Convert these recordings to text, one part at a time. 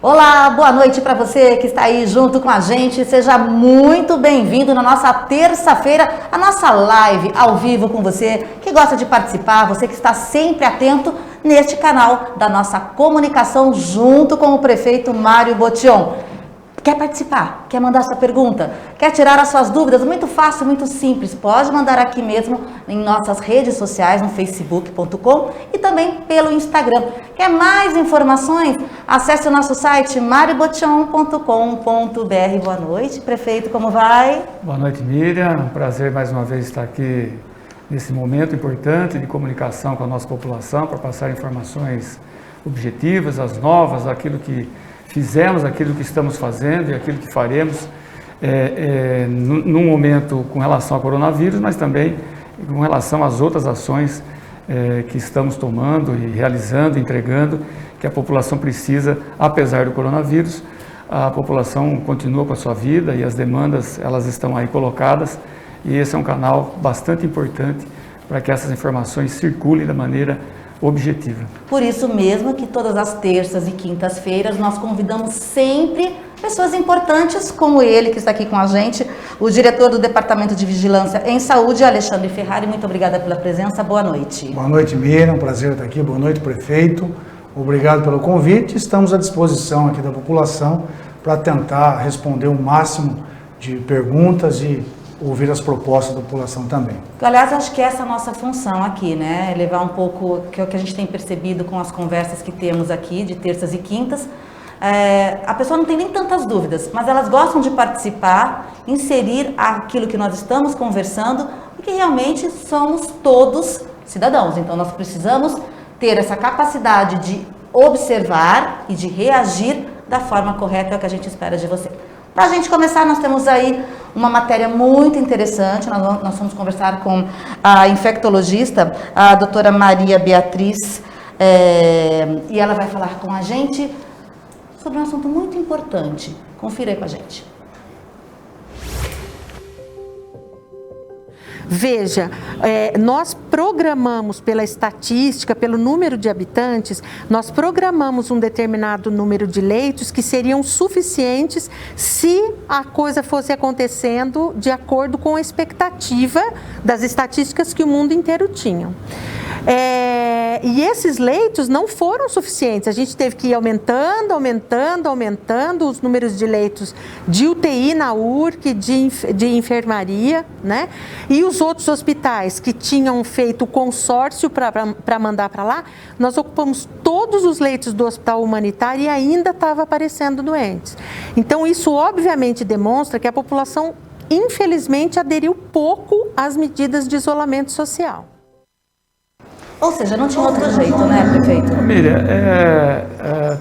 Olá, boa noite para você que está aí junto com a gente. Seja muito bem-vindo na nossa terça-feira, a nossa live ao vivo com você que gosta de participar, você que está sempre atento neste canal da nossa comunicação junto com o prefeito Mário Botion. Quer participar? Quer mandar sua pergunta? Quer tirar as suas dúvidas? Muito fácil, muito simples. Pode mandar aqui mesmo em nossas redes sociais, no facebook.com e também pelo Instagram. Quer mais informações? Acesse o nosso site mariobotion.com.br. Boa noite, prefeito, como vai? Boa noite, Miriam. Um prazer mais uma vez estar aqui nesse momento importante de comunicação com a nossa população para passar informações objetivas, as novas, aquilo que fizemos, aquilo que estamos fazendo e aquilo que faremos num momento com relação ao coronavírus, mas também com relação às outras ações que estamos tomando e realizando, entregando, que a população precisa, apesar do coronavírus. A população continua com a sua vida e as demandas, elas estão aí colocadas, e esse é um canal bastante importante para que essas informações circulem da maneira objetiva. Por isso mesmo que todas as terças e quintas-feiras nós convidamos sempre pessoas importantes como ele que está aqui com a gente, o diretor do Departamento de Vigilância em Saúde, Alexandre Ferrari. Muito obrigada pela presença, boa noite. Boa noite, Miriam, prazer estar aqui, boa noite, prefeito. Obrigado pelo convite, estamos à disposição aqui da população para tentar responder o máximo de perguntas e ouvir as propostas da população também. Aliás, acho que essa é a nossa função aqui, né? Levar um pouco, que é o que a gente tem percebido com as conversas que temos aqui, de terças e quintas. A pessoa não tem nem tantas dúvidas, mas elas gostam de participar, inserir aquilo que nós estamos conversando, porque realmente somos todos cidadãos. Então, nós precisamos ter essa capacidade de observar e de reagir da forma correta, é o que a gente espera de você. Para a gente começar, nós temos aí uma matéria muito interessante. Nós vamos conversar com a infectologista, a doutora Maria Beatriz, e ela vai falar com a gente sobre um assunto muito importante. Confira aí com a gente. Veja, nós programamos pela estatística, pelo número de habitantes, nós programamos um determinado número de leitos que seriam suficientes se a coisa fosse acontecendo de acordo com a expectativa das estatísticas que o mundo inteiro tinha. E esses leitos não foram suficientes, a gente teve que ir aumentando os números de leitos de UTI na URC, de enfermaria, né? E os outros hospitais que tinham feito consórcio para mandar para lá, nós ocupamos todos os leitos do hospital humanitário e ainda estava aparecendo doentes. Então isso obviamente demonstra que a população, infelizmente, aderiu pouco às medidas de isolamento social. Ou seja, não tinha outro jeito, né, prefeito? Miriam,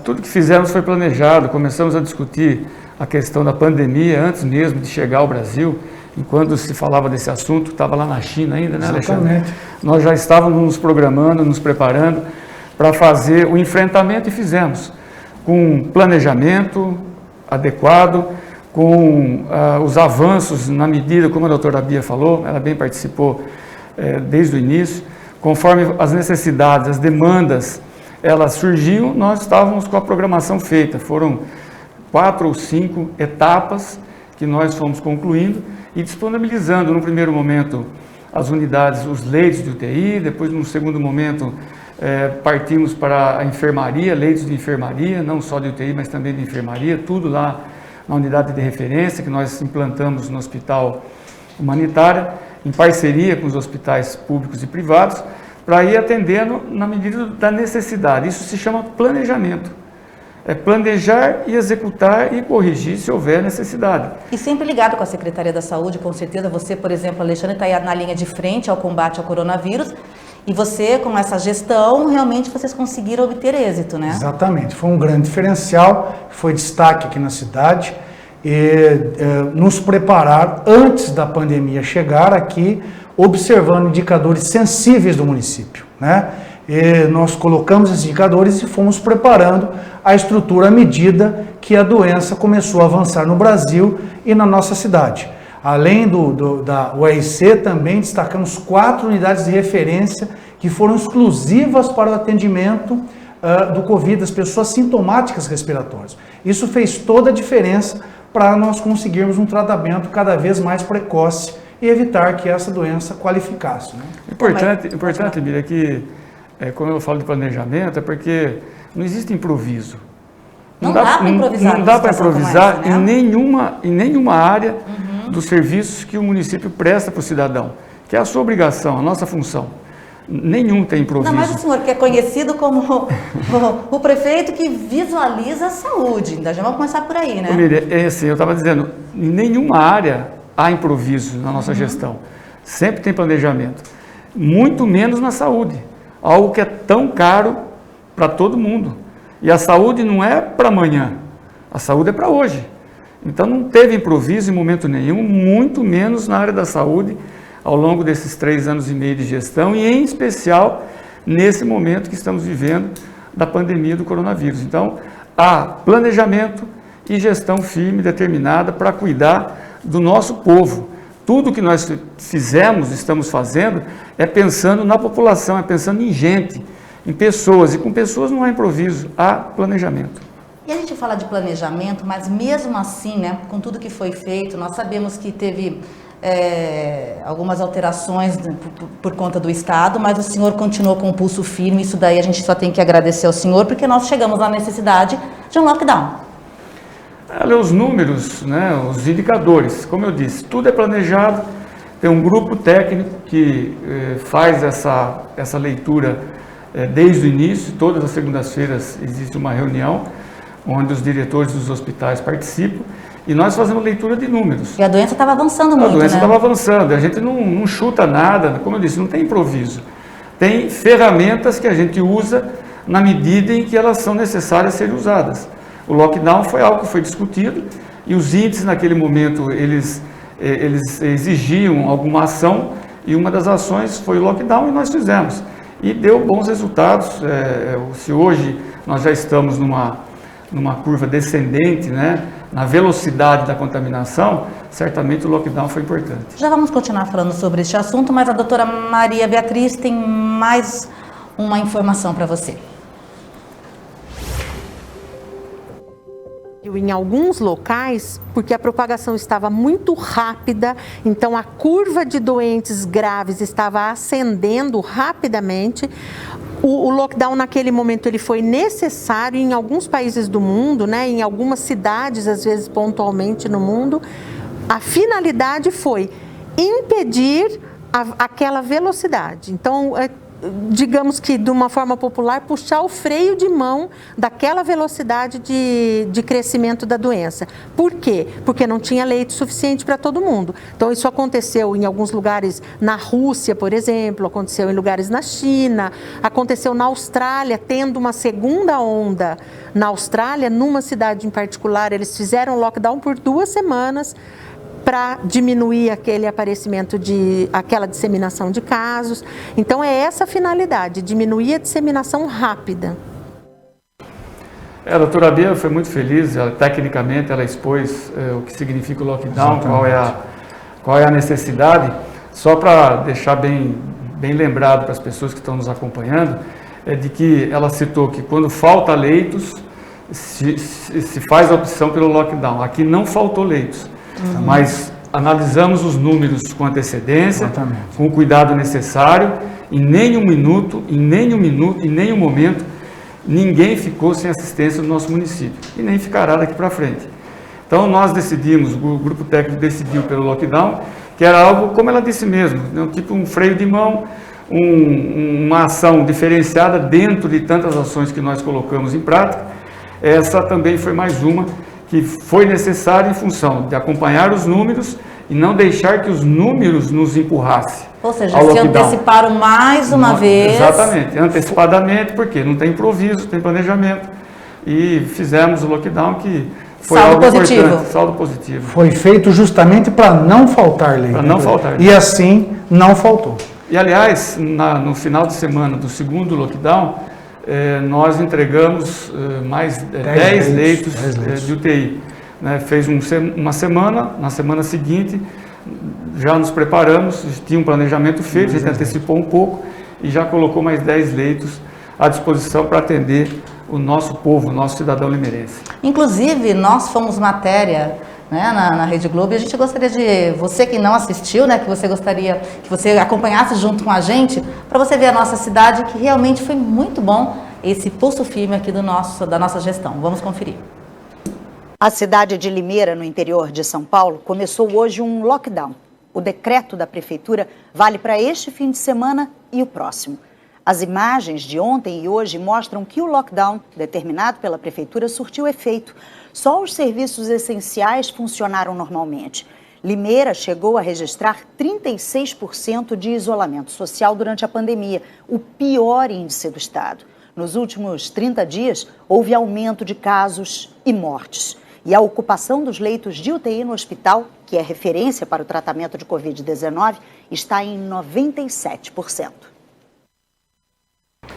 tudo que fizemos foi planejado. Começamos a discutir a questão da pandemia antes mesmo de chegar ao Brasil. E quando se falava desse assunto, estava lá na China ainda, né, Alexandre? Exatamente. Nós já estávamos nos programando, nos preparando para fazer o enfrentamento e fizemos. Com planejamento adequado, com os avanços na medida, como a doutora Bia falou, ela bem participou desde o início. Conforme as necessidades, as demandas, elas surgiam, nós estávamos com a programação feita. Foram 4 ou 5 etapas que nós fomos concluindo e disponibilizando, no primeiro momento, as unidades, os leitos de UTI, depois, no segundo momento, partimos para a enfermaria, leitos de enfermaria, não só de UTI, mas também de enfermaria, tudo lá na unidade de referência que nós implantamos no Hospital Humanitário, em parceria com os hospitais públicos e privados, para ir atendendo na medida da necessidade. Isso se chama planejamento. É planejar e executar e corrigir se houver necessidade. E sempre ligado com a Secretaria da Saúde, com certeza. Você, por exemplo, Alexandre, está na linha de frente ao combate ao coronavírus. E você, com essa gestão, realmente vocês conseguiram obter êxito, né? Exatamente. Foi um grande diferencial, foi destaque aqui na cidade. Nos preparar antes da pandemia chegar aqui, observando indicadores sensíveis do município, né? E nós colocamos esses indicadores e fomos preparando a estrutura à medida que a doença começou a avançar no Brasil e na nossa cidade. Além da URC, também destacamos 4 unidades de referência que foram exclusivas para o atendimento do Covid, das pessoas sintomáticas respiratórias. Isso fez toda a diferença para nós conseguirmos um tratamento cada vez mais precoce e evitar que essa doença qualificasse. Né? Importante, Miriam, que quando eu falo de planejamento, é porque não existe improviso. Não dá para improvisar. Não dá para improvisar em nenhuma área dos serviços que o município presta para o cidadão, que é a sua obrigação, a nossa função. Nenhum tem improviso. Não, mas o senhor que é conhecido como o prefeito que visualiza a saúde, ainda já vamos começar por aí, né? Miriam, assim, eu estava dizendo, em nenhuma área há improviso na nossa gestão. Sempre tem planejamento. Muito menos na saúde, algo que é tão caro para todo mundo. E a saúde não é para amanhã, a saúde é para hoje. Então não teve improviso em momento nenhum, muito menos na área da saúde, ao longo desses 3 anos e meio de gestão, e em especial nesse momento que estamos vivendo da pandemia do coronavírus. Então, há planejamento e gestão firme, determinada para cuidar do nosso povo. Tudo que nós fizemos, estamos fazendo, é pensando na população, é pensando em gente, em pessoas, e com pessoas não há improviso, há planejamento. E a gente fala de planejamento, mas mesmo assim, né, com tudo que foi feito, nós sabemos que teve algumas alterações por conta do Estado, mas o senhor continuou com o pulso firme. Isso daí a gente só tem que agradecer ao senhor, porque nós chegamos à necessidade de um lockdown. Os números, né, os indicadores, como eu disse, tudo é planejado, tem um grupo técnico que faz essa leitura desde o início. Todas as segundas-feiras existe uma reunião onde os diretores dos hospitais participam e nós fazemos leitura de números. E a doença estava avançando muito, né? A doença estava avançando, a gente não chuta nada, como eu disse, não tem improviso. Tem ferramentas que a gente usa na medida em que elas são necessárias serem usadas. O lockdown foi algo que foi discutido e os índices naquele momento, eles exigiam alguma ação, e uma das ações foi o lockdown e nós fizemos. E deu bons resultados. Se hoje nós já estamos numa curva descendente, né, na velocidade da contaminação, certamente o lockdown foi importante. Já vamos continuar falando sobre este assunto, mas a doutora Maria Beatriz tem mais uma informação para você. Em alguns locais, porque a propagação estava muito rápida, então a curva de doentes graves estava ascendendo rapidamente. O lockdown naquele momento ele foi necessário em alguns países do mundo, né, em algumas cidades, às vezes pontualmente no mundo. A finalidade foi impedir aquela velocidade. Então, digamos que de uma forma popular, puxar o freio de mão daquela velocidade de crescimento da doença. Por quê? Porque não tinha leito suficiente para todo mundo. Então isso aconteceu em alguns lugares na Rússia, por exemplo, aconteceu em lugares na China, aconteceu na Austrália, tendo uma segunda onda. Na Austrália, numa cidade em particular, eles fizeram lockdown por 2 semanas, para diminuir aquele aparecimento aquela disseminação de casos. Então é essa a finalidade, diminuir a disseminação rápida. A doutora Bia foi muito feliz, tecnicamente ela expôs o que significa o lockdown, qual é a necessidade. Só para deixar bem lembrado para as pessoas que estão nos acompanhando, de que ela citou que quando falta leitos, se faz a opção pelo lockdown. Aqui não faltou leitos. Mas analisamos os números com antecedência, exatamente, com o cuidado necessário. Em nenhum minuto, em nenhum momento, ninguém ficou sem assistência no nosso município e nem ficará daqui para frente. Então nós decidimos, o grupo técnico decidiu pelo lockdown, que era algo, como ela disse mesmo, tipo um freio de mão, uma ação diferenciada dentro de tantas ações que nós colocamos em prática. Essa também foi mais uma que foi necessário em função de acompanhar os números e não deixar que os números nos empurrassem. Ou seja, se anteciparam mais uma vez. Exatamente, antecipadamente, porque não tem improviso, tem planejamento. E fizemos o lockdown, que foi algo importante. Saldo positivo. Foi feito justamente para não faltar leite. Para não faltar leite. E assim, não faltou. E aliás, no final de semana do segundo lockdown, nós entregamos mais 10 leitos de UTI. Fez uma semana, na semana seguinte já nos preparamos, tinha um planejamento feito, a gente antecipou um pouco e já colocou mais 10 leitos à disposição para atender o nosso povo, o nosso cidadão limeirense. Inclusive, nós fomos matéria, né, na Rede Globo, e a gente gostaria de, você que não assistiu, né, que você gostaria que você acompanhasse junto com a gente, para você ver a nossa cidade, que realmente foi muito bom esse pulso firme aqui da nossa gestão. Vamos conferir. A cidade de Limeira, no interior de São Paulo, começou hoje um lockdown. O decreto da prefeitura vale para este fim de semana e o próximo. As imagens de ontem e hoje mostram que o lockdown, determinado pela prefeitura, surtiu efeito. Só os serviços essenciais funcionaram normalmente. Limeira chegou a registrar 36% de isolamento social durante a pandemia, o pior índice do estado. Nos últimos 30 dias, houve aumento de casos e mortes. E a ocupação dos leitos de UTI no hospital, que é referência para o tratamento de Covid-19, está em 97%.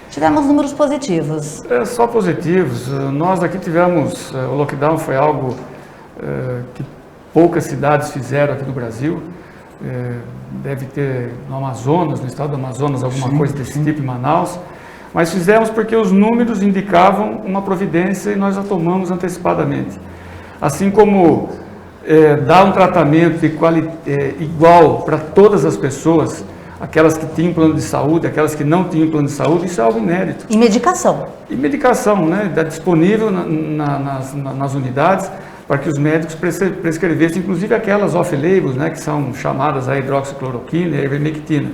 Tivemos números positivos. Só positivos. Nós aqui tivemos, o lockdown foi algo que poucas cidades fizeram aqui no Brasil. Deve ter no Amazonas, no estado do Amazonas, alguma coisa desse tipo em Manaus. Mas fizemos porque os números indicavam uma providência e nós a tomamos antecipadamente. Assim como dar um tratamento igual para todas as pessoas, aquelas que tinham plano de saúde, aquelas que não tinham plano de saúde, isso é algo inédito. E medicação? E medicação, né? Disponível nas unidades para que os médicos prescrevessem, inclusive aquelas off-labels, né? Que são chamadas a hidroxicloroquina e ivermectina.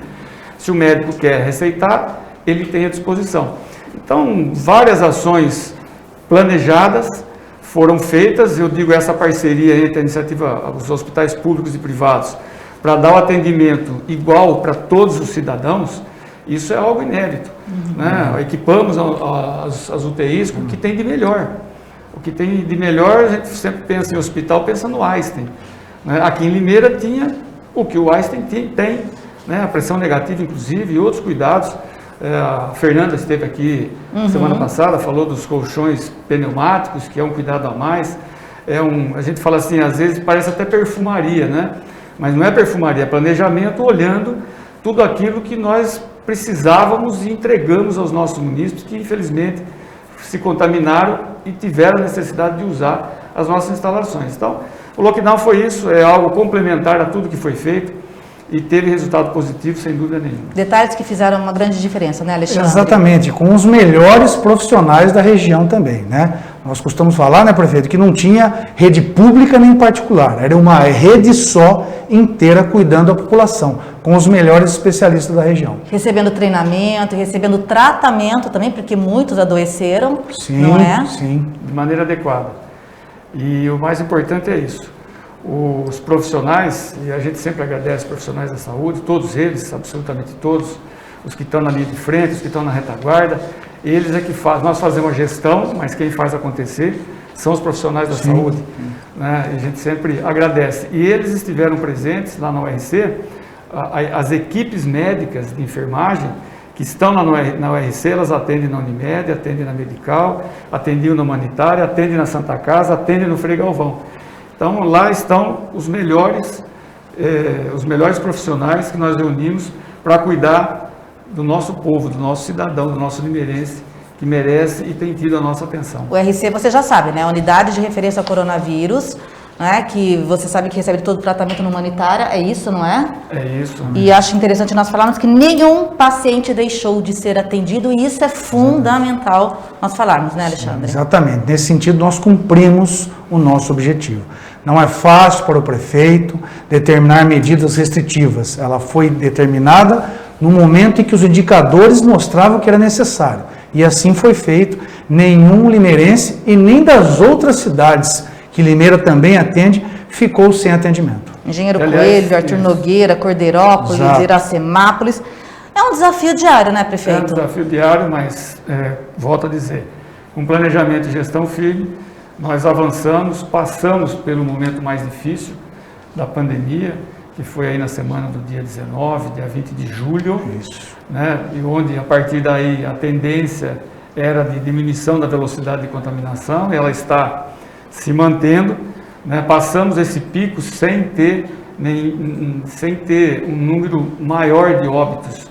Se o médico quer receitar, ele tem à disposição. Então, várias ações planejadas foram feitas, eu digo essa parceria entre a iniciativa, os hospitais públicos e privados, para dar o atendimento igual para todos os cidadãos, isso é algo inédito. Né? Equipamos as UTIs com o que tem de melhor. O que tem de melhor, a gente sempre pensa em hospital, pensa no Einstein. Né? Aqui em Limeira tinha o que o Einstein tem, né? A pressão negativa, inclusive, e outros cuidados. A Fernanda esteve aqui semana passada, falou dos colchões pneumáticos, que é um cuidado a mais. A gente fala assim, às vezes parece até perfumaria, né? Mas não é perfumaria, é planejamento olhando tudo aquilo que nós precisávamos e entregamos aos nossos munícipes, que infelizmente se contaminaram e tiveram necessidade de usar as nossas instalações. Então, o lockdown foi isso, é algo complementar a tudo que foi feito e teve resultado positivo, sem dúvida nenhuma. Detalhes que fizeram uma grande diferença, né, Alexandre? Exatamente, com os melhores profissionais da região também, né? Nós costumamos falar, né, prefeito, que não tinha rede pública nem particular, era uma rede só inteira cuidando da população, com os melhores especialistas da região. Recebendo treinamento, recebendo tratamento também, porque muitos adoeceram, sim, não é? Sim, de maneira adequada. E o mais importante é isso. Os profissionais, e a gente sempre agradece os profissionais da saúde, todos eles, absolutamente todos, os que estão na linha de frente, os que estão na retaguarda, eles é que fazem, nós fazemos a gestão, mas quem faz acontecer são os profissionais da saúde, né? E a gente sempre agradece. E eles estiveram presentes lá na URC, as equipes médicas de enfermagem que estão lá na URC, elas atendem na Unimed, atendem na Medical, atendiam na Humanitária, atendem na Santa Casa, atendem no Frei Galvão. Então, lá estão os melhores profissionais que nós reunimos para cuidar do nosso povo, do nosso cidadão, do nosso limeirense, que merece e tem tido a nossa atenção. O RC, você já sabe, né? A unidade de referência ao coronavírus, né? Que você sabe que recebe todo o tratamento no Humanitária, é isso, não é? É isso. E acho interessante nós falarmos que nenhum paciente deixou de ser atendido, e isso é fundamental nós falarmos, né, Alexandre? Sim, exatamente. Nesse sentido, nós cumprimos o nosso objetivo. Não é fácil para o prefeito determinar medidas restritivas. Ela foi determinada no momento em que os indicadores mostravam que era necessário. E assim foi feito. Nenhum limeirense e nem das outras cidades que Limeira também atende, ficou sem atendimento. Engenheiro Coelho, Arthur Nogueira, Cordeirópolis, Iracemápolis. É um desafio diário, né, prefeito? É um desafio diário, mas, volto a dizer, com planejamento e gestão firme, nós avançamos, passamos pelo momento mais difícil da pandemia, que foi aí na semana do dia 19, dia 20 de julho, né, e onde, a partir daí, a tendência era de diminuição da velocidade de contaminação, e ela está se mantendo, né? Passamos esse pico sem ter um número maior de óbitos.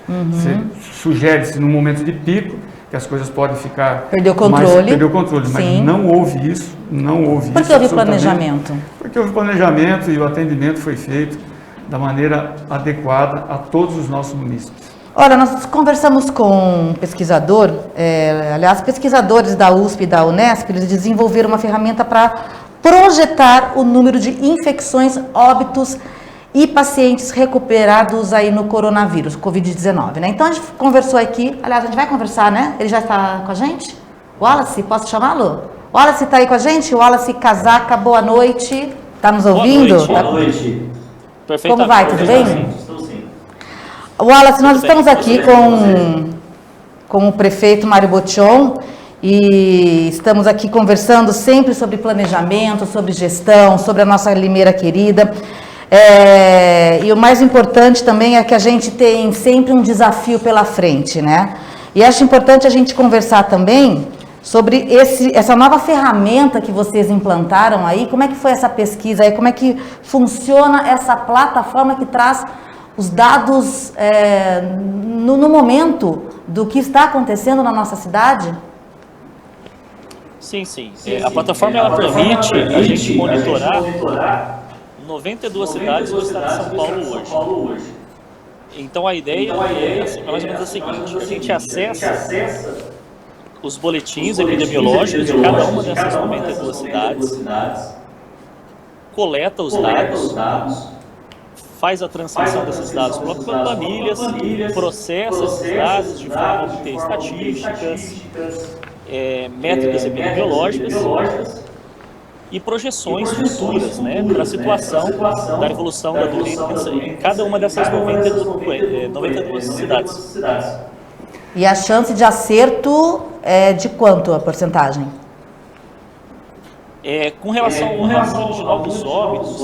Sugere-se no momento de pico que as coisas podem ficar... Perdeu o controle. Perdeu o controle, mas Sim. não houve isso, Por que houve planejamento? Porque houve planejamento e o atendimento foi feito da maneira adequada a todos os nossos munícipes. Olha, nós conversamos com um pesquisador, aliás, pesquisadores da USP e da Unesp, eles desenvolveram uma ferramenta para projetar o número de infecções, óbitos e pacientes recuperados aí no coronavírus, Covid-19, né? Então a gente conversou aqui, aliás, a gente vai conversar, né? Ele já está com a gente? Wallace, posso chamá-lo? Wallace está aí com a gente? Wallace Casaca, boa noite. Está nos ouvindo? Boa noite. Perfeitamente. Como vai, tudo bem? Estou sim. Wallace, nós estamos aqui com o prefeito Mário Botion e estamos aqui conversando sempre sobre planejamento, sobre gestão, sobre a nossa Limeira querida. E o mais importante também é que a gente tem sempre um desafio pela frente, né? E acho importante a gente conversar também sobre essa nova ferramenta que vocês implantaram aí, como é que foi essa pesquisa aí, como é que funciona essa plataforma que traz os dados no momento do que está acontecendo na nossa cidade? Sim. A plataforma ela permite a gente monitorar 92 cidades do estado de São Paulo hoje. Então a ideia é mais ou menos a seguinte: a gente acessa os boletins epidemiológicos de cada uma dessas 92 cidades, coleta os dados, faz a transcrição desses dados para planilhas, processa esses dados de forma a obter estatísticas, métricas epidemiológicas e projeções futuras, né, para a situação da evolução da doença em cada uma dessas 92 cidades. E a chance de acerto é de quanto a porcentagem? Com relação ao número de novos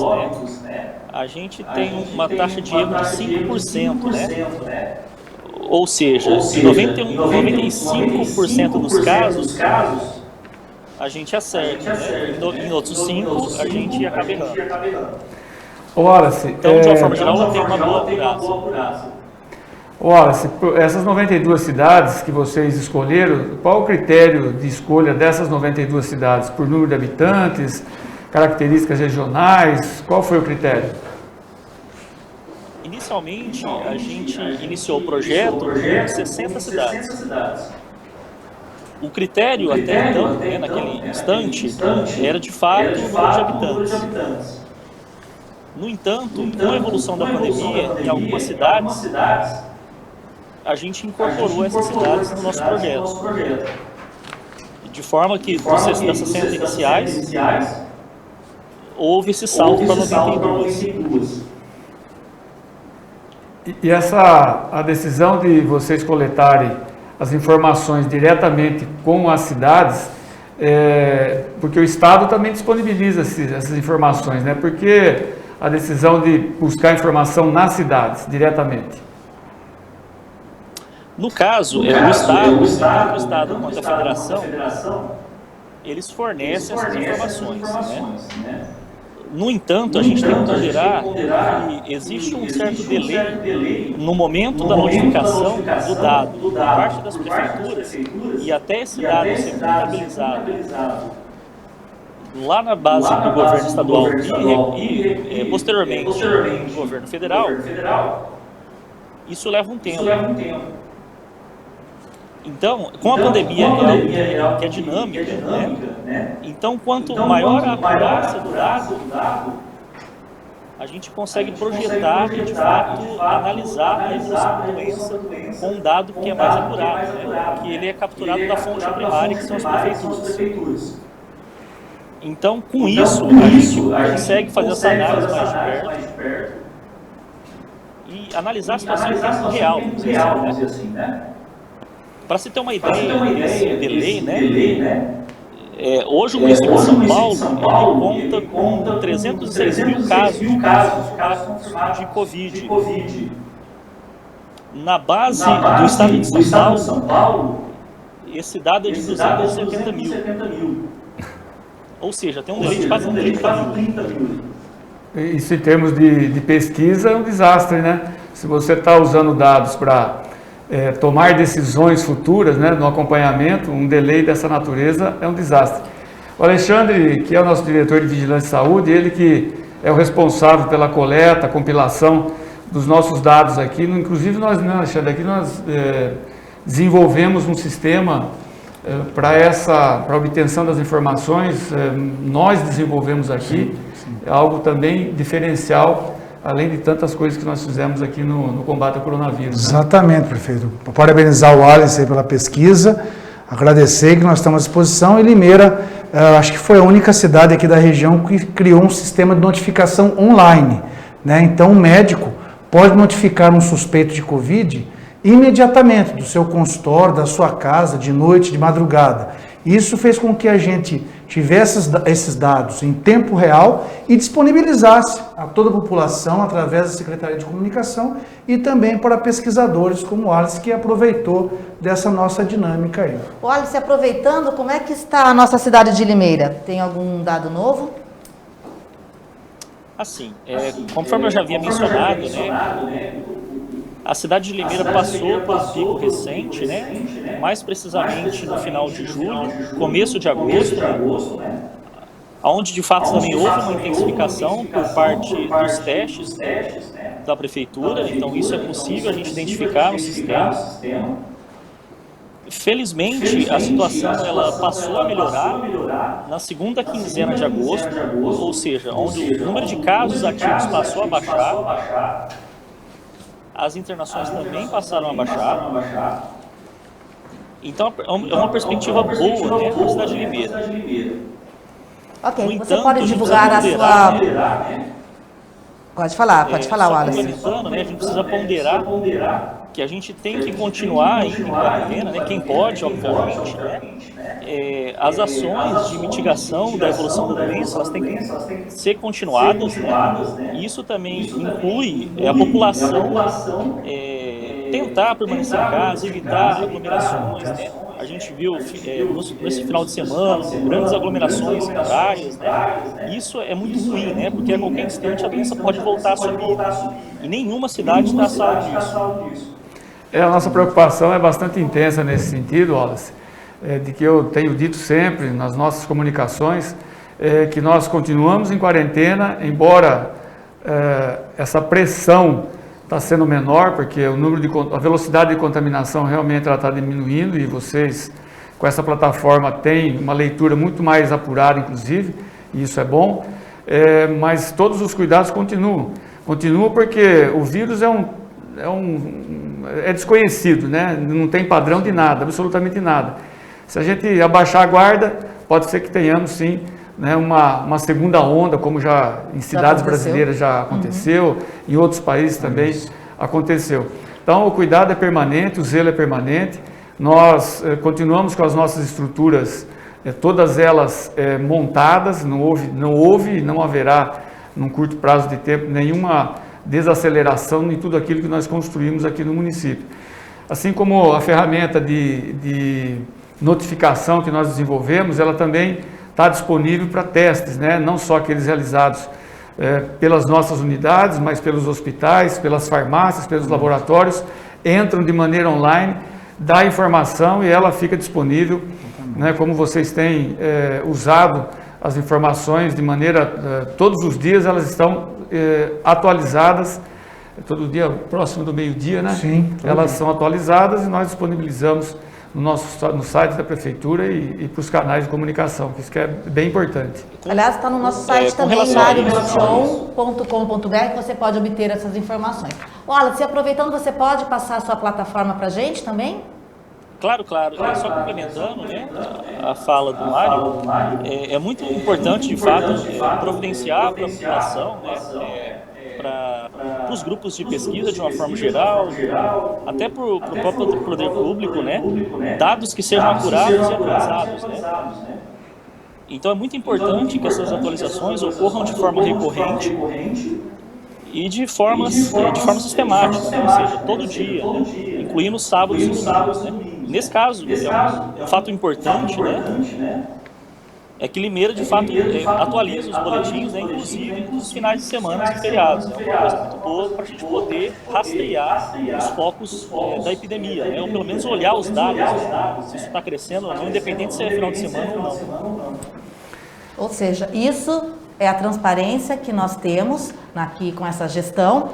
óbitos, né, a gente tem uma taxa de erro de 5%, né? Ou seja, em 95% dos casos, a gente acerta, né? Em outros 5%, a gente acaba errando. Wallace, Então, de uma forma geral, ela tem uma boa acurácia. Wallace, essas 92 cidades que vocês escolheram, qual o critério de escolha dessas 92 cidades? Por número de habitantes, características regionais, qual foi o critério? Inicialmente, a gente iniciou o projeto com 60 cidades. O critério até então, né, naquele instante, era de fato o número de habitantes. No entanto, com a evolução da pandemia, em algumas cidades, a gente incorporou essas cidades no nosso projeto. De forma que das 60 iniciais, houve esse salto para 92. E a decisão de vocês coletarem as informações diretamente com as cidades, porque o Estado também disponibiliza essas informações, né? Porque a decisão de buscar informação nas cidades, diretamente. No caso, o Estado, tanto o Estado quanto a Federação, eles fornecem essas informações, né? No entanto, a gente tem que considerar que existe um certo delay no momento da notificação do dado por parte das prefeituras e até esse dado ser contabilizado lá na base do governo estadual e posteriormente do governo federal. Isso leva um tempo. Então, com a pandemia, que é dinâmica, né? Então, quanto maior a acurácia do dado, a gente consegue projetar e, de fato, analisar a evolução da doença com um dado que é mais acurado, né? Que ele é capturado da fonte primária, que são as prefeituras. Então, com isso, a gente consegue fazer essa análise mais de perto e analisar a situação em tempo real, vamos dizer assim, né? Para se ter uma ideia desse delay, né? Hoje o município de São Paulo conta com 306 mil casos de Covid. Na base do estado de São Paulo, esse dado é de 270 mil. Ou seja, tem um delay de quase 30 mil. Isso em termos de pesquisa é um desastre, né? Se você está usando dados para tomar decisões futuras, né, no acompanhamento, um delay dessa natureza é um desastre. O Alexandre, que é o nosso diretor de Vigilância e Saúde, ele que é o responsável pela coleta, compilação dos nossos dados aqui, inclusive nós, né, Alexandre, aqui nós desenvolvemos um sistema para a obtenção das informações, nós desenvolvemos aqui, é algo também diferencial, além de tantas coisas que nós fizemos aqui no combate ao coronavírus. Exatamente, prefeito. Parabenizar o Wallace aí pela pesquisa, agradecer que nós estamos à disposição, e Limeira, acho que foi a única cidade aqui da região que criou um sistema de notificação online, né? Então o médico pode notificar um suspeito de Covid imediatamente do seu consultório, da sua casa, de noite, de madrugada. Isso fez com que a gente tivesse esses dados em tempo real e disponibilizasse a toda a população através da Secretaria de Comunicação e também para pesquisadores como o Alice, que aproveitou dessa nossa dinâmica aí. O Alice, aproveitando, como é que está a nossa cidade de Limeira? Tem algum dado novo? Assim, conforme eu já havia mencionado, né, a cidade de Limeira passou por um pico recente, né, mais precisamente no final de julho, começo de agosto, né, onde de fato também houve uma intensificação por parte dos testes da prefeitura, então isso é possível a gente identificar no sistema. Felizmente, a situação ela passou a melhorar na segunda quinzena de agosto, ou seja, onde o número de casos ativos passou a baixar, as internações também passaram a baixar. Então, é uma perspectiva boa, né, para a cidade de Limeira. Ok, No você entanto, pode divulgar a sua... Pode falar, Wallace. Né, a gente precisa ponderar que a gente tem que continuar ainda em quarentena, né, quem pode, obviamente, né, as ações de mitigação da evolução da doença, elas têm que ser continuadas, né, e isso também inclui a população tentar permanecer em casa, evitar aglomerações, né. A gente viu nesse final de semana grandes aglomerações em praias, né? Isso é muito ruim, né? Porque a qualquer instante a doença pode voltar a subir. E nenhuma cidade está a salvo disso. A nossa preocupação é bastante intensa nesse sentido, Wallace, de que eu tenho dito sempre nas nossas comunicações, que nós continuamos em quarentena, embora essa pressão está sendo menor, porque a velocidade de contaminação realmente está diminuindo, e vocês, com essa plataforma, têm uma leitura muito mais apurada, inclusive, e isso é bom, mas todos os cuidados continuam porque o vírus é desconhecido, né? Não tem padrão de nada, absolutamente nada. Se a gente abaixar a guarda, pode ser que tenhamos, sim, né, uma segunda onda, como já em cidades brasileiras já aconteceu, em outros países também aconteceu. Então, o cuidado é permanente, o zelo é permanente. Nós continuamos com as nossas estruturas, todas elas montadas, não houve e não haverá, num curto prazo de tempo, nenhuma desaceleração em tudo aquilo que nós construímos aqui no município. Assim como a ferramenta de notificação que nós desenvolvemos, ela também está disponível para testes, né? Não só aqueles realizados pelas nossas unidades, mas pelos hospitais, pelas farmácias, pelos laboratórios, entram de maneira online, dá informação e ela fica disponível, né? Como vocês têm usado as informações de maneira, todos os dias elas estão atualizadas, todo dia próximo do meio-dia, né? Sim. Elas são atualizadas e nós disponibilizamos no site da Prefeitura e para os canais de comunicação, que isso que é bem importante. Aliás, está no nosso site também, mariobelchon.com.br, que você pode obter essas informações. Wallace, aproveitando, você pode passar a sua plataforma para a gente também? Claro. Só complementando, né, a fala do Mário, é muito importante, de fato, providenciar para a população, né, para os grupos de pesquisa de uma forma geral, até para o próprio poder público, né, dados que sejam apurados e atualizados, né. Então é muito importante que essas atualizações ocorram de forma recorrente e de forma sistemática, né, ou seja, todo dia, né, incluindo sábados e domingos, né. Nesse caso, é um fato importante, né, é que Limeira, de fato, atualiza os boletins, né, inclusive nos finais de semana e feriados. É uma coisa muito boa para a gente poder rastrear os focos da epidemia, né, ou pelo menos olhar os dados, se isso está crescendo ou não, independente se é final de semana ou não. Ou seja, isso é a transparência que nós temos aqui com essa gestão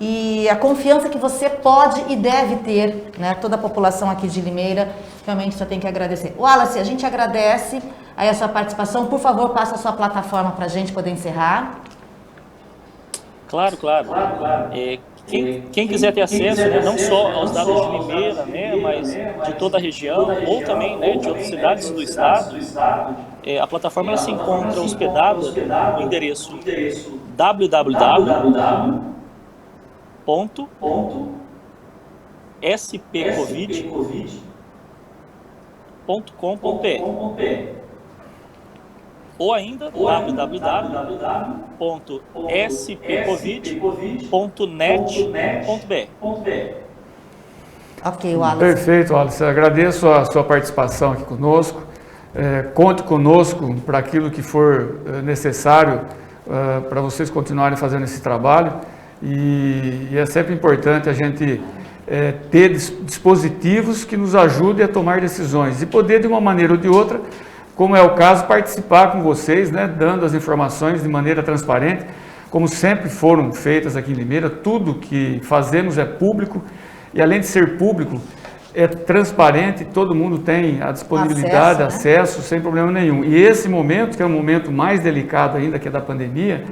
e a confiança que você pode e deve ter, né, toda a população aqui de Limeira, realmente só tem que agradecer. Wallace, a gente agradece aí a sua participação. Por favor, passa a sua plataforma para a gente poder encerrar. Claro. Quem quiser ter acesso, né, não só aos dados de Limeira, né, mas de toda a região, ou também, né, de outras cidades do estado, a plataforma ela se encontra hospedada no endereço www.spcovid.com.br ou ainda www.spcovid.net.br. Ok, Wallace. Perfeito, Wallace. Agradeço a sua participação aqui conosco. Conte conosco para aquilo que for necessário para vocês continuarem fazendo esse trabalho. E é sempre importante a gente ter dispositivos que nos ajudem a tomar decisões e poder, de uma maneira ou de outra, como é o caso, participar com vocês, né, dando as informações de maneira transparente, como sempre foram feitas aqui em Limeira. Tudo que fazemos é público e, além de ser público, é transparente, todo mundo tem a disponibilidade, acesso, sem problema nenhum. E esse momento, que é um momento mais delicado ainda, que é da pandemia,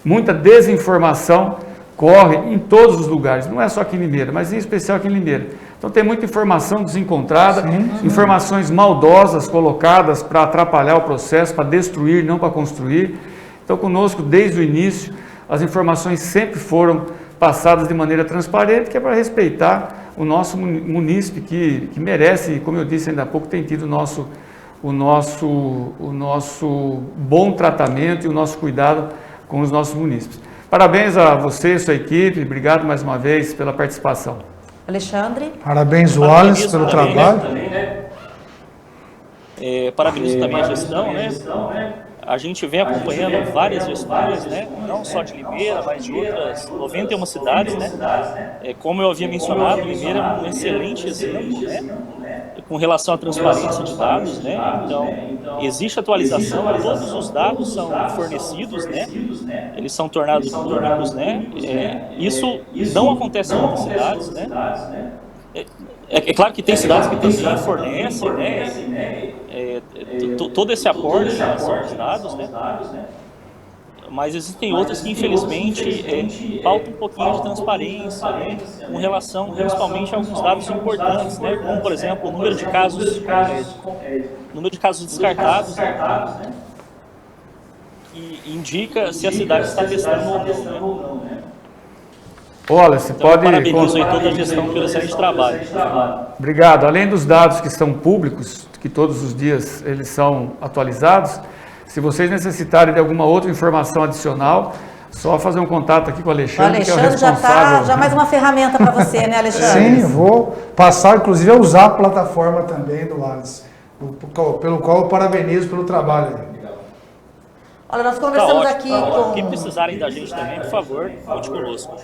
muita desinformação corre em todos os lugares, não é só aqui em Limeira, mas em especial aqui em Limeira. Então tem muita informação desencontrada, informações maldosas colocadas para atrapalhar o processo, para destruir, não para construir. Então conosco, desde o início, as informações sempre foram passadas de maneira transparente, que é para respeitar o nosso munícipe, que merece, como eu disse ainda há pouco, tem tido o nosso bom tratamento e o nosso cuidado com os nossos munícipes. Parabéns a você e sua equipe, obrigado mais uma vez pela participação. Alexandre? Parabéns, Wallace, pelo trabalho. Parabenizo também a gestão, né? A gente vem acompanhando várias gestões, né? Não só de Limeira, mas de outras 91 cidades, né? Como eu havia mencionado, Limeira é um excelente exemplo, né? Com relação à transparência de dados, né? Então, existe atualização, todos os dados são fornecidos, né? Eles são tornados públicos, né? Isso não acontece em outras cidades, né? É claro que tem cidades que também fornecem, né? Todo esse aporte em relação aos dados, né? Mas existem outras que, infelizmente, falta um pouquinho de transparência, né, com relação principalmente a alguns dados importantes, né, como, por exemplo, o número de casos descartados, né, que indica se a cidade está testando ou não, né. Olha, você Então, pode... parabenizo aí toda a gestão pelo excelente trabalho. Obrigado. Além dos dados que são públicos, que todos os dias eles são atualizados, se vocês necessitarem de alguma outra informação adicional, só fazer um contato aqui com o Alexandre, que é o responsável. Já mais uma ferramenta para você, né, Alexandre? Sim, vou passar, inclusive, a usar a plataforma também do Wallace, pelo qual eu parabenizo pelo trabalho. Olha, nós conversamos aqui com... Quem precisarem da gente também, por favor, conte conosco.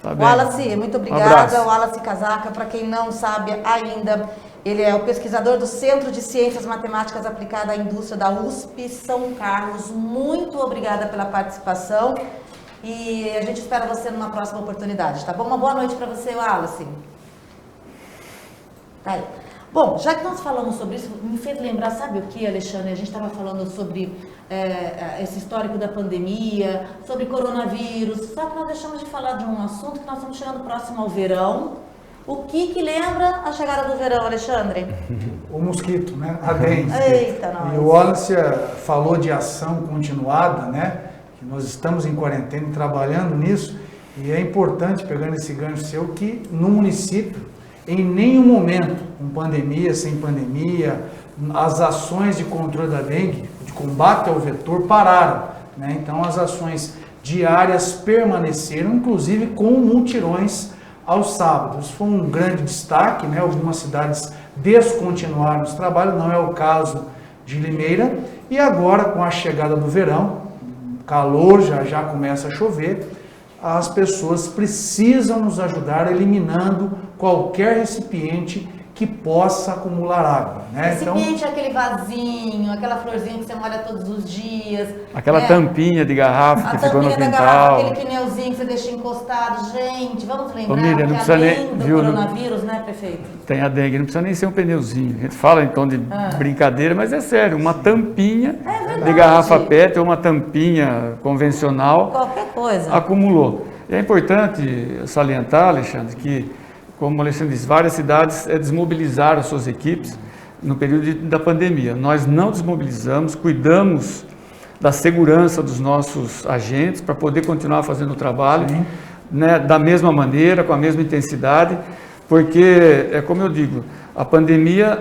Tá bem. Wallace, muito obrigada. Wallace Casaca, para quem não sabe ainda, ele é o pesquisador do Centro de Ciências Matemáticas Aplicadas à Indústria da USP São Carlos. Muito obrigada pela participação e a gente espera você numa próxima oportunidade, tá bom? Uma boa noite para você, Wallace. Tá aí. Bom, já que nós falamos sobre isso, me fez lembrar, sabe o que, Alexandre? A gente estava falando sobre esse histórico da pandemia, sobre coronavírus, só que nós deixamos de falar de um assunto que nós estamos chegando próximo ao verão. O que lembra a chegada do verão, Alexandre? O mosquito, né? A dengue. Eita, nós. E o Wallace falou de ação continuada, né? Que nós estamos em quarentena e trabalhando nisso. E é importante, pegando esse gancho seu, que no município, em nenhum momento, com pandemia, sem pandemia, as ações de controle da dengue, de combate ao vetor, pararam, né? Então as ações diárias permaneceram, inclusive com mutirões aos sábados. Foi um grande destaque, né? Algumas cidades descontinuaram os trabalhos, não é o caso de Limeira. E agora, com a chegada do verão, calor, já começa a chover, as pessoas precisam nos ajudar eliminando qualquer recipiente que possa acumular água, né? Recipiente é aquele vasinho, aquela florzinha que você molha todos os dias. Aquela tampinha de garrafa que ficou no tampinha da quintal. garrafa, aquele pneuzinho que você deixa encostado. Gente, vamos lembrar Miriam, não que precisa além nem- do viu, não- coronavírus, né, prefeito? Tem a dengue, não precisa nem ser um pneuzinho. A gente fala em tom de brincadeira, mas é sério, uma tampinha de garrafa PET ou uma tampinha convencional Qualquer coisa. acumulou. E é importante salientar, Alexandre, que, como o Alexandre disse, várias cidades desmobilizaram suas equipes no período da pandemia. Nós não desmobilizamos, cuidamos da segurança dos nossos agentes para poder continuar fazendo o trabalho, né, da mesma maneira, com a mesma intensidade, porque, é como eu digo, a pandemia,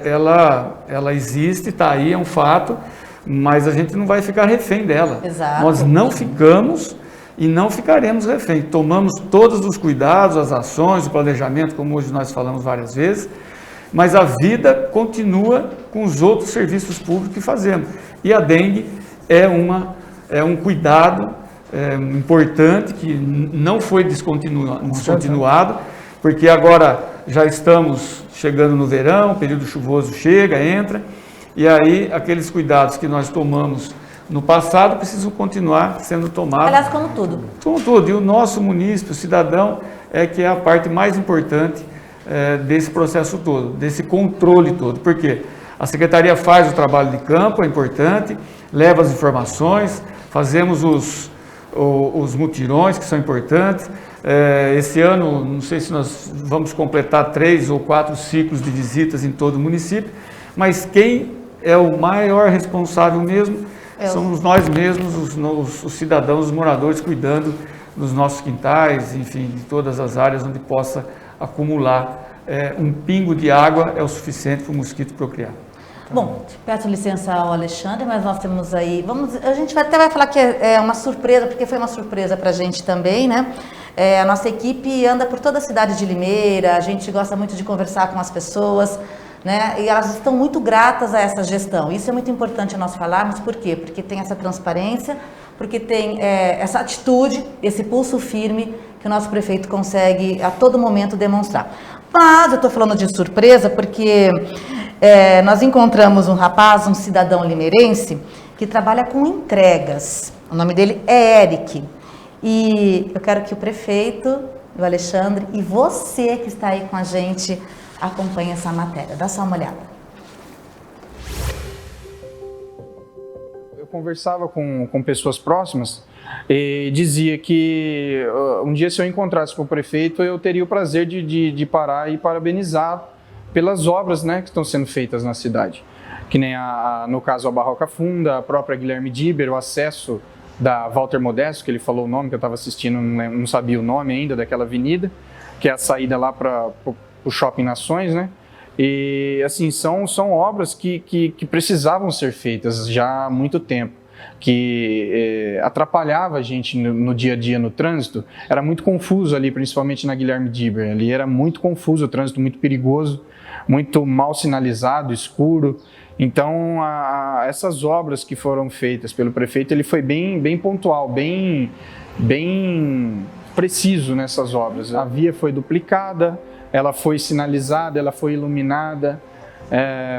ela existe, está aí, é um fato, mas a gente não vai ficar refém dela. Exato. Nós não ficamos e não ficaremos refém. Tomamos todos os cuidados, as ações, o planejamento, como hoje nós falamos várias vezes, mas a vida continua com os outros serviços públicos que fazemos. E a dengue é um cuidado importante que não foi descontinuado, porque agora já estamos chegando no verão, o período chuvoso chega, entra, e aí aqueles cuidados que nós tomamos no passado precisam continuar sendo tomados. Aliás, como tudo. Como tudo. E o nosso munícipe, o cidadão, que é a parte mais importante desse processo todo, desse controle todo. Por quê? A Secretaria faz o trabalho de campo, é importante, leva as informações, fazemos os mutirões, que são importantes. Esse ano, não sei se nós vamos completar 3 ou 4 ciclos de visitas em todo o município, mas quem é o maior responsável mesmo somos nós mesmos, os cidadãos, os moradores, cuidando dos nossos quintais, enfim, de todas as áreas onde possa acumular. Um pingo de água é o suficiente para o mosquito procriar. Bom, peço licença ao Alexandre, mas nós temos aí, a gente até vai falar que é uma surpresa, porque foi uma surpresa para a gente também, né? A nossa equipe anda por toda a cidade de Limeira, a gente gosta muito de conversar com as pessoas, né? E elas estão muito gratas a essa gestão. Isso é muito importante nós falarmos, por quê? Porque tem essa transparência, porque tem essa atitude, esse pulso firme que o nosso prefeito consegue a todo momento demonstrar. Mas eu estou falando de surpresa porque nós encontramos um rapaz, um cidadão limeirense, que trabalha com entregas. O nome dele é Eric. E eu quero que o prefeito, o Alexandre, e você que está aí com a gente, acompanhe essa matéria. Dá só uma olhada. Eu conversava com pessoas próximas e dizia que um dia, se eu encontrasse com o prefeito, eu teria o prazer de parar e parabenizar pelas obras, né, que estão sendo feitas na cidade. Que nem, no caso, a Barroca Funda, a própria Guilherme Diber, o acesso da Walter Modesto, que ele falou o nome, que eu estava assistindo, não sabia o nome ainda daquela avenida, que é a saída lá para o Shopping Nações, né? E, assim, são obras que precisavam ser feitas já há muito tempo, que atrapalhava a gente no dia a dia no trânsito. Era muito confuso ali, principalmente na Guilherme Diber. Ali era muito confuso, o trânsito muito perigoso, muito mal sinalizado, escuro. Então, essas obras que foram feitas pelo prefeito, ele foi bem pontual, bem preciso nessas obras. A via foi duplicada, ela foi sinalizada, ela foi iluminada,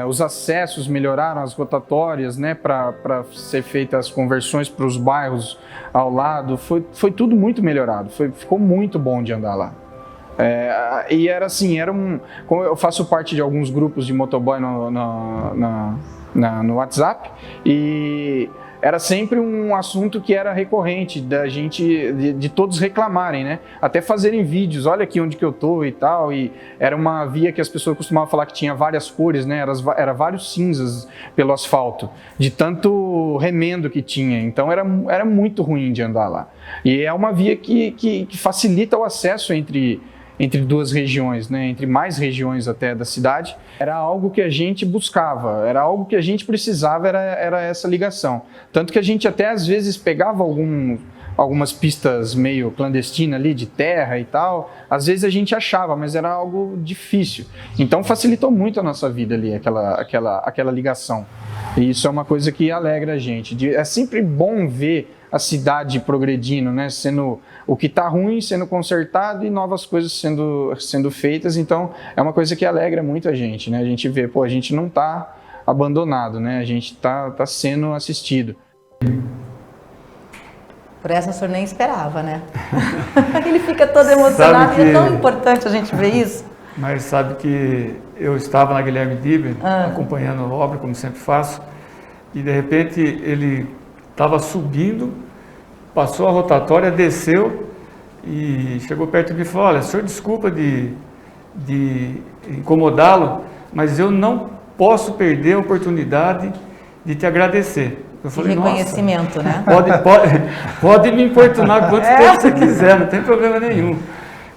os acessos melhoraram, as rotatórias, né, para ser feitas as conversões para os bairros ao lado, foi tudo muito melhorado, ficou muito bom de andar lá. E era assim, como eu faço parte de alguns grupos de motoboy no WhatsApp, e era sempre um assunto que era recorrente da gente, de todos reclamarem, né? Até fazerem vídeos, olha aqui onde que eu tô e tal, e era uma via que as pessoas costumavam falar que tinha várias cores, né? Era vários cinzas pelo asfalto, de tanto remendo que tinha, então era muito ruim de andar lá. E é uma via que facilita o acesso entre duas regiões, né? Entre mais regiões até da cidade. Era algo que a gente buscava, era algo que a gente precisava, era essa ligação. Tanto que a gente até às vezes pegava algumas pistas meio clandestinas ali, de terra e tal, às vezes a gente achava, mas era algo difícil. Então facilitou muito a nossa vida ali, aquela ligação. E isso é uma coisa que alegra a gente. É sempre bom ver a cidade progredindo, né? Sendo o que está ruim sendo consertado e novas coisas sendo feitas. Então, é uma coisa que alegra muito a gente, né? A gente vê, pô, a gente não está abandonado, né? A gente tá sendo assistido. Por essa o senhor nem esperava, né? Ele fica todo emocionado e é tão importante a gente ver isso. Mas sabe que eu estava na Guilherme Diber, acompanhando a obra, como sempre faço, e de repente ele estava subindo, passou a rotatória, desceu e chegou perto de mim e falou: olha, senhor, desculpa de incomodá-lo, mas eu não posso perder a oportunidade de te agradecer. Eu falei, reconhecimento, né? Pode me importunar quanto tempo você quiser, não tem problema nenhum.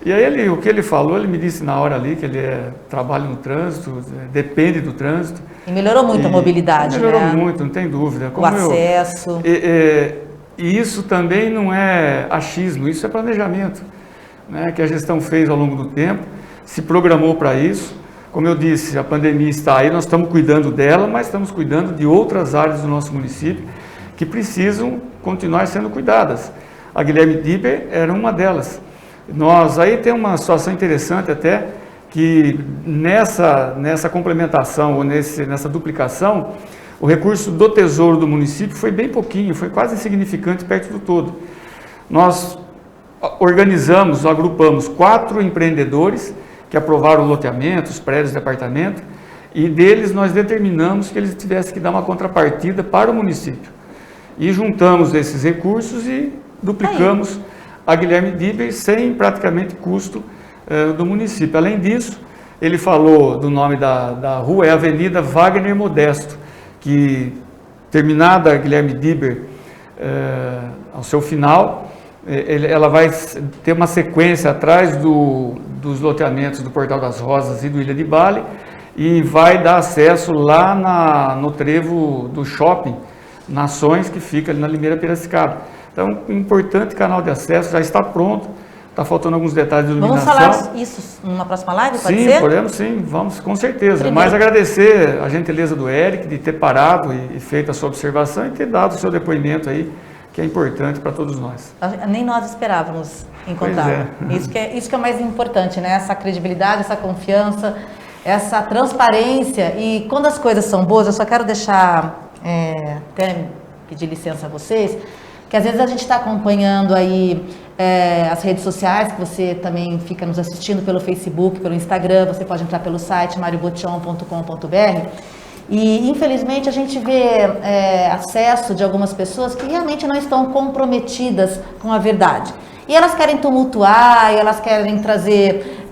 E aí o que ele falou, ele me disse na hora ali que ele trabalha no trânsito, depende do trânsito. E melhorou muito a mobilidade, melhorou né? Melhorou muito, não tem dúvida. O acesso. E isso também não é achismo, isso é planejamento, né, que a gestão fez ao longo do tempo, se programou para isso. Como eu disse, a pandemia está aí, nós estamos cuidando dela, mas estamos cuidando de outras áreas do nosso município que precisam continuar sendo cuidadas. A Guilherme Diber era uma delas. Aí tem uma situação interessante até, que nessa complementação ou nessa duplicação, o recurso do Tesouro do município foi bem pouquinho, foi quase insignificante perto do todo. Nós agrupamos 4 empreendedores que aprovaram loteamentos, prédios de apartamento, e deles nós determinamos que eles tivessem que dar uma contrapartida para o município. E juntamos esses recursos e duplicamos a Guilherme Diber sem praticamente custo do município. Além disso, ele falou do nome da rua, é a Avenida Wagner Modesto, que terminada a Guilherme Diber ao seu final, ela vai ter uma sequência atrás dos loteamentos do Portal das Rosas e do Ilha de Bale e vai dar acesso lá no trevo do shopping Nações, que fica ali na Limeira Piracicaba. Então, um importante canal de acesso, já está pronto, está faltando alguns detalhes de iluminação. Vamos falar isso numa próxima live, pode ser? Sim, podemos sim, vamos, com certeza. Primeiro. Mas agradecer a gentileza do Eric de ter parado e feito a sua observação e ter dado o seu depoimento aí, que é importante para todos nós. Nem nós esperávamos encontrar. Isso que é mais importante, né? Essa credibilidade, essa confiança, essa transparência. E quando as coisas são boas, eu só quero deixar, até pedir licença a vocês, que às vezes a gente está acompanhando aí as redes sociais, que você também fica nos assistindo pelo Facebook, pelo Instagram, você pode entrar pelo site mariobotion.com.br. E, infelizmente, a gente vê acesso de algumas pessoas que realmente não estão comprometidas com a verdade. E elas querem tumultuar, e elas querem trazer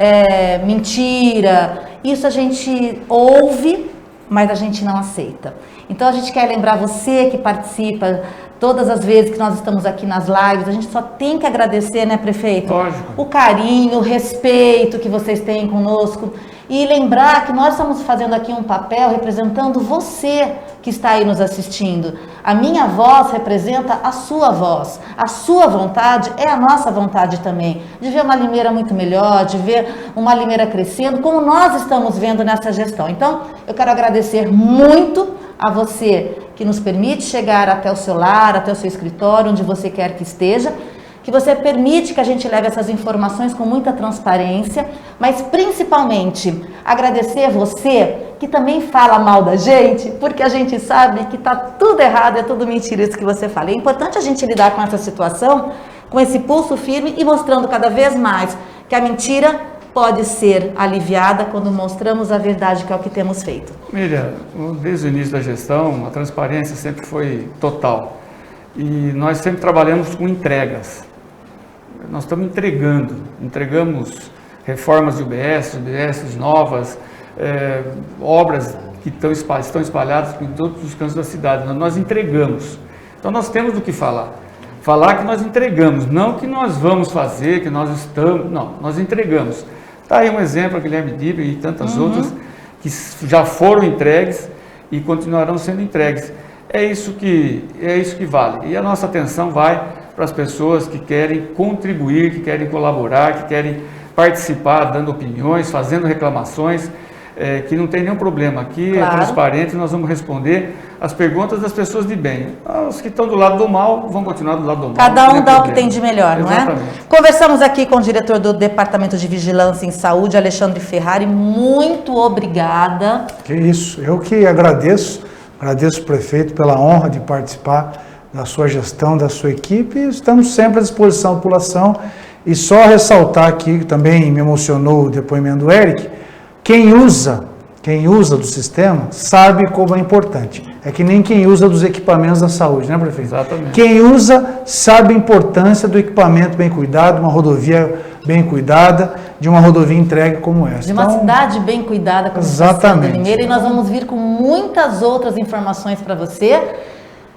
mentira. Isso a gente ouve, mas a gente não aceita. Então, a gente quer lembrar você que participa todas as vezes que nós estamos aqui nas lives, a gente só tem que agradecer, né, prefeito? Lógico. O carinho, o respeito que vocês têm conosco. E lembrar que nós estamos fazendo aqui um papel representando você que está aí nos assistindo. A minha voz representa a sua voz. A sua vontade é a nossa vontade também. De ver uma Limeira muito melhor, de ver uma Limeira crescendo, como nós estamos vendo nessa gestão. Então, eu quero agradecer muito a você que nos permite chegar até o seu lar, até o seu escritório, onde você quer que esteja, que você permite que a gente leve essas informações com muita transparência, mas principalmente agradecer você que também fala mal da gente, porque a gente sabe que está tudo errado, é tudo mentira isso que você fala. É importante a gente lidar com essa situação, com esse pulso firme e mostrando cada vez mais que a mentira pode ser aliviada quando mostramos a verdade, que é o que temos feito. Miriam, desde o início da gestão, a transparência sempre foi total. E nós sempre trabalhamos com entregas. Nós estamos entregamos reformas de UBS novas, obras que estão espalhadas em todos os cantos da cidade. Nós entregamos. Então nós temos do que falar. Falar que nós entregamos, não que nós vamos fazer, que nós estamos... Não, nós entregamos. Está aí um exemplo, a Guilherme Diber e tantas outras que já foram entregues e continuarão sendo entregues. É isso que vale. E a nossa atenção vai para as pessoas que querem contribuir, que querem colaborar, que querem participar, dando opiniões, fazendo reclamações, que não tem nenhum problema. Aqui é transparente, nós vamos responder as perguntas das pessoas de bem. Os que estão do lado do mal vão continuar do lado do mal. Cada um dá o que tem de melhor, não é? Exatamente. Conversamos aqui com o diretor do Departamento de Vigilância em Saúde, Alexandre Ferrari. Muito obrigada. Que isso, eu que agradeço o prefeito pela honra de participar da sua gestão, da sua equipe, e estamos sempre à disposição da população. E só ressaltar aqui, também me emocionou o depoimento do Eric, quem usa do sistema sabe como é importante. É que nem quem usa dos equipamentos da saúde, né, prefeito? Exatamente. Quem usa sabe a importância do equipamento bem cuidado, uma rodovia bem cuidada, de uma rodovia entregue como essa. De uma cidade bem cuidada como exatamente. Limeira, e nós vamos vir com muitas outras informações para você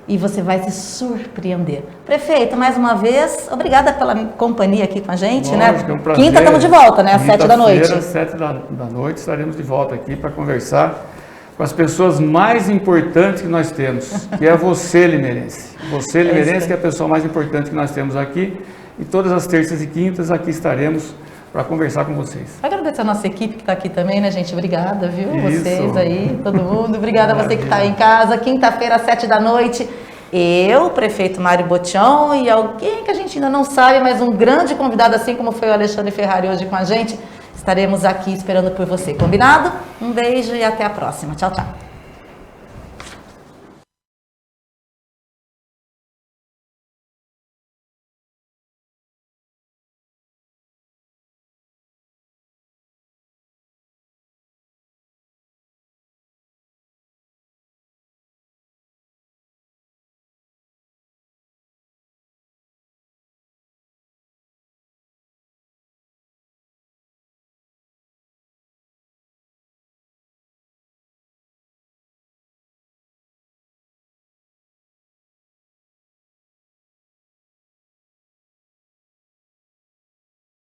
e você vai se surpreender. Prefeito, mais uma vez, obrigada pela companhia aqui com a gente, Lógico, né? É um prazer. Quinta estamos de volta, né? Às 7 da noite. Às 7 da noite estaremos de volta aqui para conversar com as pessoas mais importantes que nós temos, que é você, limeirense. Você, limeirense, que é a pessoa mais importante que nós temos aqui. E todas as terças e quintas aqui estaremos para conversar com vocês. Agradecer a nossa equipe que está aqui também, né, gente? Obrigada, viu? Isso. Vocês aí, todo mundo. Obrigada a você que está aí em casa. Quinta-feira, às 7 da noite. Eu, o prefeito Mário Botion e alguém que a gente ainda não sabe, mas um grande convidado, assim como foi o Alexandre Ferrari hoje com a gente, estaremos aqui esperando por você. Combinado? Um beijo e até a próxima. Tchau, tchau.